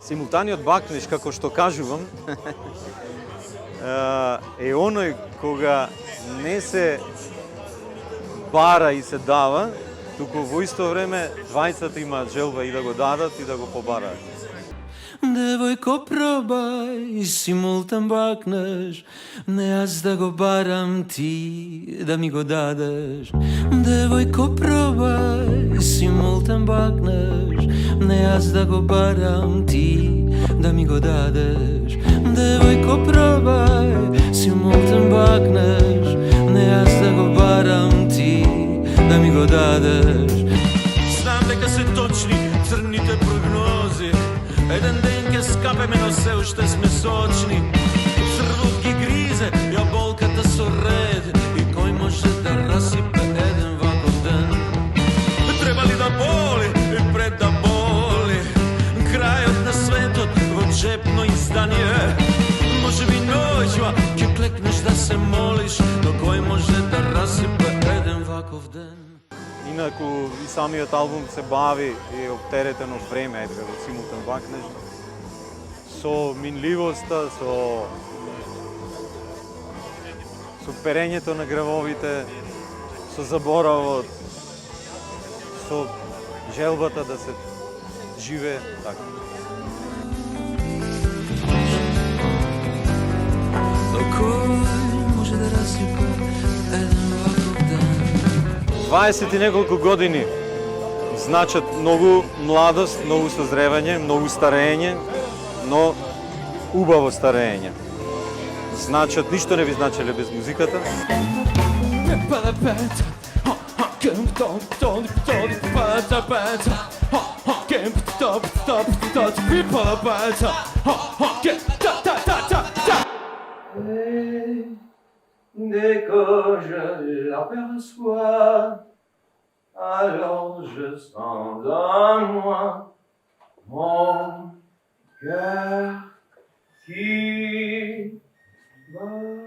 Симултаниот бакнеж, како што кажувам, е оној кога не се бара и се дава, туку во исто време двајцата имаат желба и да го дадат и да го побараат. Девојко, пробај, симултан бакнеш, не аз да го барам, ти да ми го дадеш. Девојко, пробај, симултан бакнеш, не аз да го барам, ти да ми го дадеш. Девојко, пробај, симултан бакнеш, не аз да го барам, ти да ми го дадеш. Знам дека се точни црните прогнози, еден ден ќе скапеме, но се уште сме сочни. Црвот ги гризе, јаболката со ред, и кој може да расипе еден ваков ден? Треба ли да боли, и пред да боли, крајот на светот во джепно издание? Може би ноќва ќе клекнеш да се молиш, но кој може да расипе еден ваков ден? Инаку и самиот албум се бави и оптеретен од време, во Симултан бакнеж, со минливоста, со перењето на гравовите, со заборавот, со желбата да се живее така. Кој може да расипе еден ваков ден? 20 и неколку години значат многу младост, многу созревање, многу старење, но убаво старење. Значат, ништо не би значеле без музиката. Dès que je l'aperçois, alors je sens dans moi mon cœur qui bat.